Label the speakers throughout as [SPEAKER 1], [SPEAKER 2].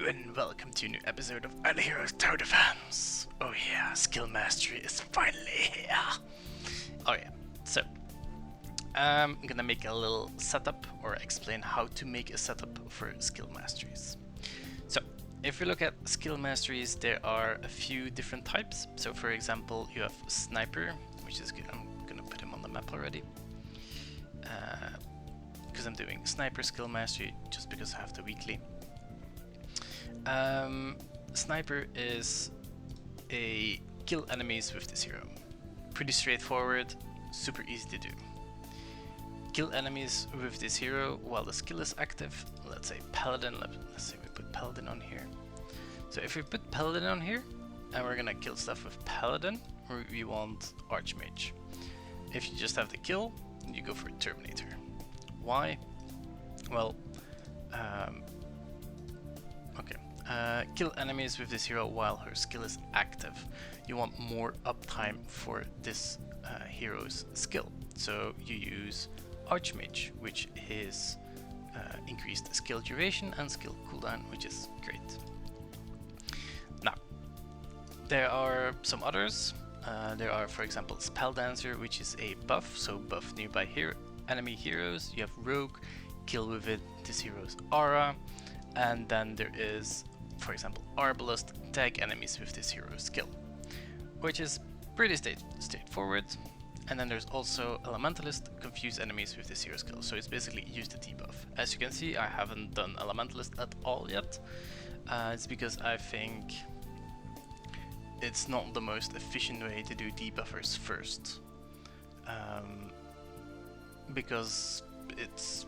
[SPEAKER 1] and welcome to a new episode of Heroes Tower Defense. Oh yeah, skill mastery is finally here. Oh yeah, so I'm gonna make a little setup or explain how to make a setup for skill masteries. So if we look at skill masteries, there are a few different types. So for example, you have sniper, which is good. I'm gonna put him on the map already. Because I'm doing sniper skill mastery just because I have the weekly. Sniper is a kill enemies with this hero. Pretty straightforward, super easy to do. Kill enemies with this hero while the skill is active. Let's say Paladin, let's say we put Paladin on here. So if we put Paladin on here and we're gonna kill stuff with Paladin, we want Archmage. If you just have the kill, you go for Terminator. Why? Well, kill enemies with this hero while her skill is active. You want more uptime for this hero's skill. So you use Archmage, which is increased skill duration and skill cooldown, which is great. Now, there are some others. There are, for example, Spell Dancer, which is a buff, so buff nearby enemy heroes. You have Rogue, kill with it this hero's aura, and then there is, for example, Arbalest, tag enemies with this hero's skill, which is pretty straightforward. And then there's also Elementalist, confuse enemies with this hero skill, so it's basically use the debuff. As you can see, I haven't done Elementalist at all yet. It's because I think it's not the most efficient way to do debuffers first. Because it's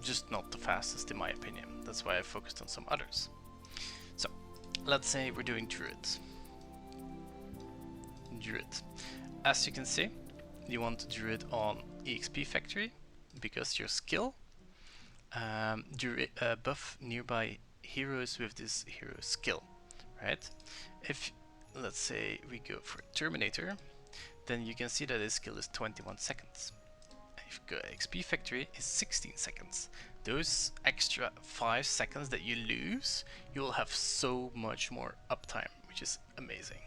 [SPEAKER 1] just not the fastest in my opinion. That's why I focused on some others. So let's say we're doing Druid. As you can see, you want Druid on EXP Factory because your skill buff nearby heroes with this hero skill, right? If let's say we go for Terminator, then you can see that his skill is 21 seconds. If you go XP Factory is 16 seconds. Those extra 5 seconds that you lose, you'll have so much more uptime, which is amazing.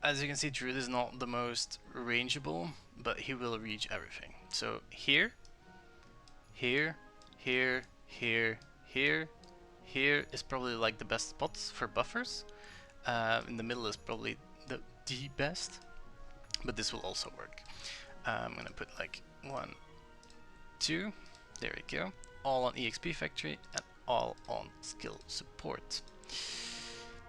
[SPEAKER 1] As you can see, Druid is not the most rangeable, but he will reach everything. So here is probably like the best spots for buffers. In the middle is probably the best, but this will also work. I'm gonna put like 1, 2, there we go, all on EXP Factory and all on skill support.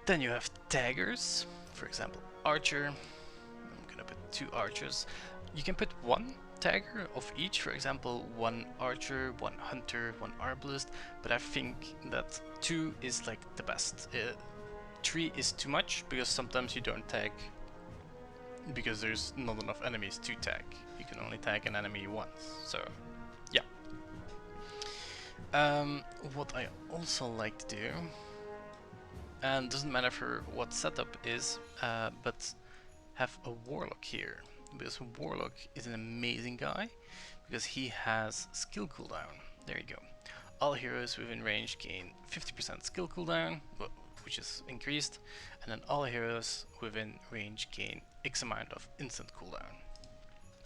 [SPEAKER 1] Then you have taggers, for example Archer. I'm gonna put 2 archers. You can put 1 tagger of each, for example 1 archer, 1 hunter, 1 arbalest, but I think that 2 is like the best. 3 is too much because sometimes you don't tag because there's not enough enemies to tag. You can only tag an enemy once, so yeah. What I also like to do, and doesn't matter for what setup is, but have a Warlock here, because Warlock is an amazing guy because he has skill cooldown. There you go. All heroes within range gain 50% skill cooldown, which is increased, and then all heroes within range gain X amount of instant cooldown,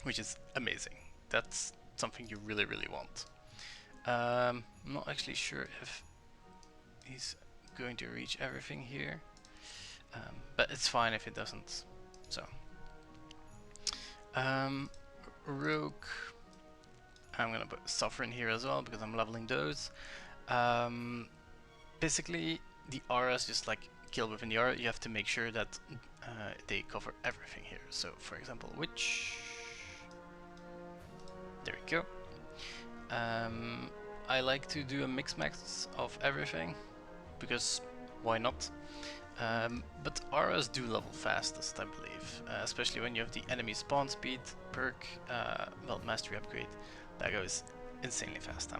[SPEAKER 1] which is amazing. That's something you really want. I'm not actually sure if he's going to reach everything here, but it's fine if it doesn't. So Rogue, I'm gonna put Sovereign here as well because I'm leveling those. Basically the auras just like kill within the aura. You have to make sure that they cover everything here. So for example Witch, there we go. I like to do a mix of everything because why not? But auras do level fastest, I believe, especially when you have the enemy spawn speed perk, well, mastery upgrade, that goes insanely fast.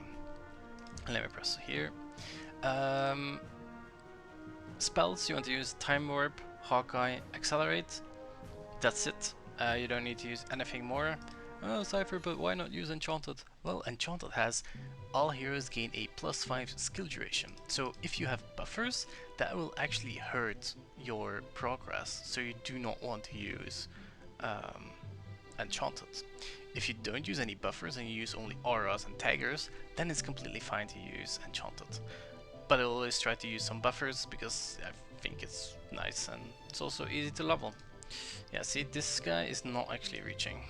[SPEAKER 1] Let me press here. Spells, you want to use Time Warp, Hawkeye, Accelerate. That's it. You don't need to use anything more. Oh, Cypher, but why not use Enchanted? Well, Enchanted has all heroes gain a +5 skill duration. So if you have buffers, that will actually hurt your progress, so you do not want to use Enchanted. If you don't use any buffers and you use only auras and taggers, then it's completely fine to use Enchanted. But I'll always try to use some buffers because I think it's nice and it's also easy to level. Yeah, see, this guy is not actually reaching.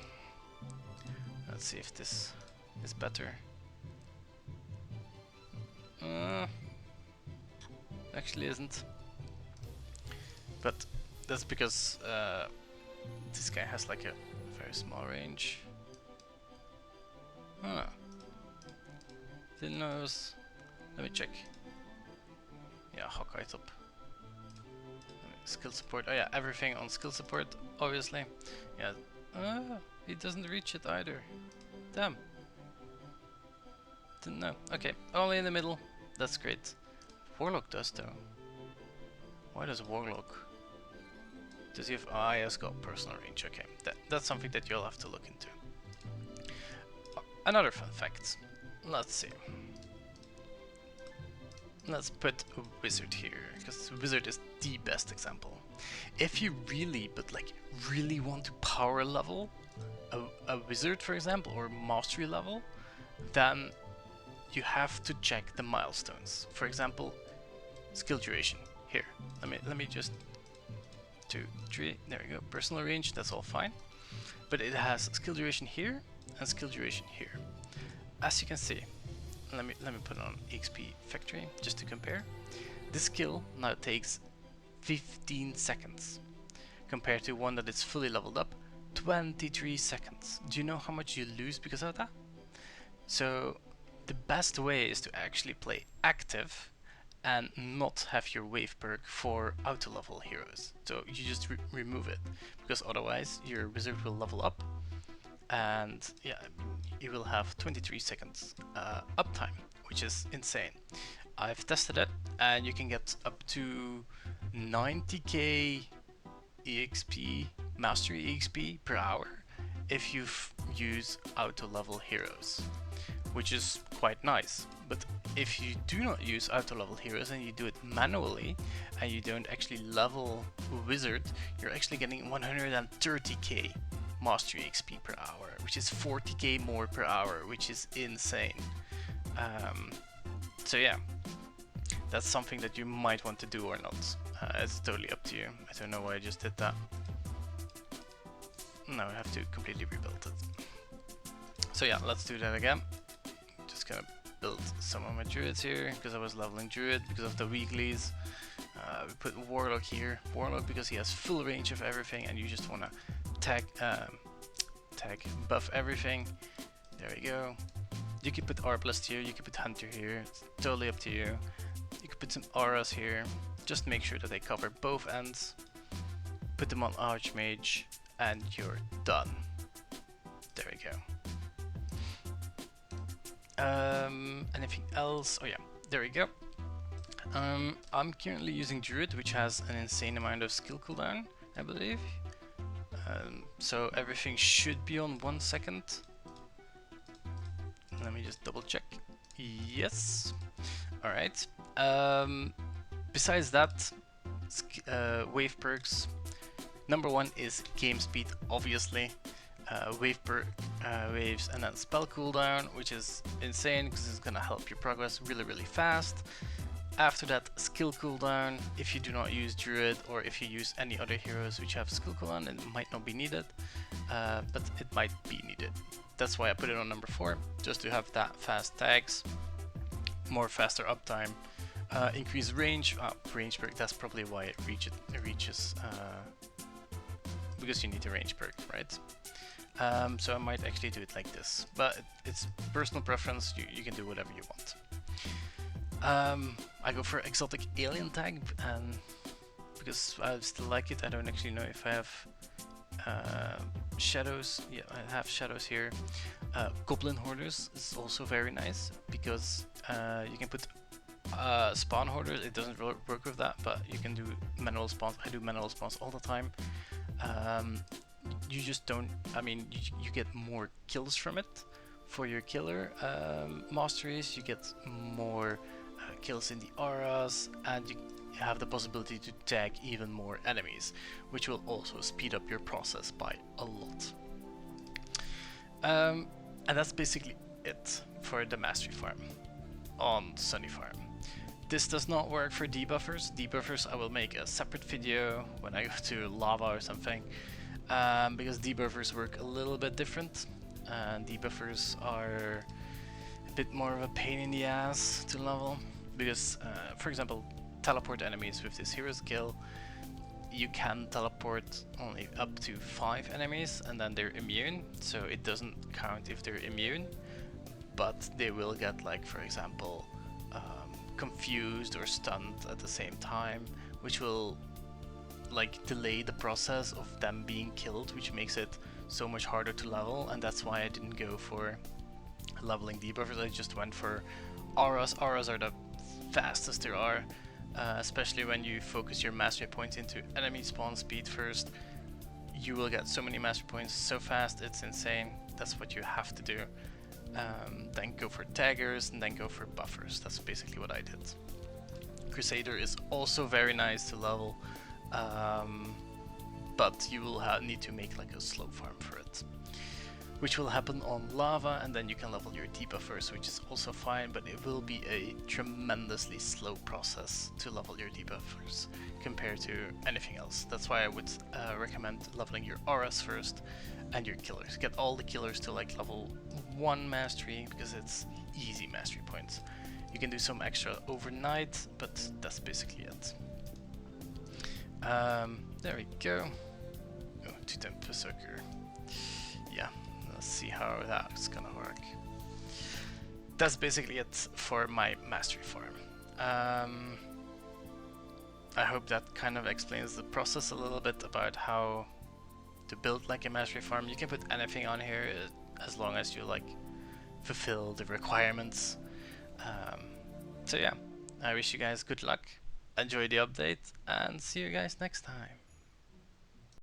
[SPEAKER 1] Let's see if this is better. Actually isn't. But that's because this guy has like a very small range. Huh. Didn't know it was... Let me check. Yeah, Hawkeye top. Skill support. Oh yeah, everything on skill support, obviously. Yeah. He doesn't reach it either. Damn. Didn't know. Okay, only in the middle. That's great. Warlock does though. Why does Warlock? Does he have... Ah, he has got personal range. Okay, that's something that you'll have to look into. Another fun fact. Let's see. Let's put a wizard here, because wizard is the best example. If you really, but like really want to power level a wizard, for example, or mastery level, then you have to check the milestones. For example, skill duration. Here, let me just 2, 3. There we go. Personal range. That's all fine. But it has skill duration here and skill duration here. As you can see, let me put it on EXP Factory just to compare. This skill now takes 15 seconds compared to one that is fully leveled up, 23 seconds. Do you know how much you lose because of that? So the best way is to actually play active and not have your wave perk for auto level heroes. So you just remove it, because otherwise your wizard will level up and yeah, you will have 23 seconds uptime, which is insane. I've tested it and you can get up to 90k EXP, mastery EXP per hour if you use auto level heroes, which is quite nice. But if you do not use auto level heroes and you do it manually and you don't actually level a wizard, you're actually getting 130k mastery XP per hour, which is 40k more per hour, which is insane. So yeah, that's something that you might want to do or not. It's totally up to you. I don't know why I just did that. Now I have to completely rebuild it. So yeah, let's do that again. Just gonna build some of my druids here because I was leveling druid because of the weeklies. We put warlock here. Warlock because he has full range of everything and you just wanna tag buff everything. There we go. You could put Arbalest here, you could put Hunter here, it's totally up to you. You could put some auras here, just make sure that they cover both ends. Put them on Archmage and you're done. There we go. Anything else? Oh yeah, there we go. I'm currently using Druid, which has an insane amount of skill cooldown, I believe. So everything should be on 1 second. Let me just double check. Yes. Alright. Besides that, wave perks. Number 1 is game speed, obviously. Waves and then spell cooldown, which is insane because it's gonna help your progress really fast. After that, skill cooldown. If you do not use Druid or if you use any other heroes which have skill cooldown, it might not be needed, but it might be needed. That's why I put it on number 4, just to have that fast tags, more faster uptime, increase range. Range perk, that's probably why it reaches, because you need a range perk, right? So I might actually do it like this, but it's personal preference. You can do whatever you want. I go for exotic alien tag, and because I still like it. I don't actually know if I have shadows. Yeah, I have shadows here. Goblin hoarders is also very nice because you can put spawn hoarders. It doesn't work with that, but you can do manual spawns. I do manual spawns all the time. You just don't. I mean, you get more kills from it, For your killer masteries, you get more kills in the auras, and you have the possibility to tag even more enemies, which will also speed up your process by a lot. And that's basically it for the mastery farm on Sunny Farm. This does not work for debuffers. Debuffers I will make a separate video when I go to lava or something, because debuffers work a little bit different. Debuffers are a bit more of a pain in the ass to level, because for example, teleport enemies with this hero skill, you can teleport only up to 5 enemies and then they're immune, so it doesn't count if they're immune, but they will get, like, for example, confused or stunned at the same time, which will like delay the process of them being killed, which makes it so much harder to level. And that's why I didn't go for leveling debuffers. I just went for auras. Auras are the fastest there are, especially when you focus your mastery points into enemy spawn speed first. You will get so many mastery points so fast, it's insane. That's what you have to do. Then go for taggers and then go for buffers. That's basically what I did. Crusader is also very nice to level, but you will need to make like a slow farm for it, which will happen on lava, and then you can level your debuffers, which is also fine, but it will be a tremendously slow process to level your debuffers compared to anything else. That's why I would recommend leveling your auras first and your killers. Get all the killers to like level 1 mastery, because it's easy mastery points. You can do some extra overnight, but that's basically it. There we go. Oh, Totem Berserker. Yeah, let's see how that's gonna work. That's basically it for my mastery farm. I hope that kind of explains the process a little bit about how to build like a mastery farm. You can put anything on here as long as you like fulfill the requirements. So yeah, I wish you guys good luck, enjoy the update, and see you guys next time.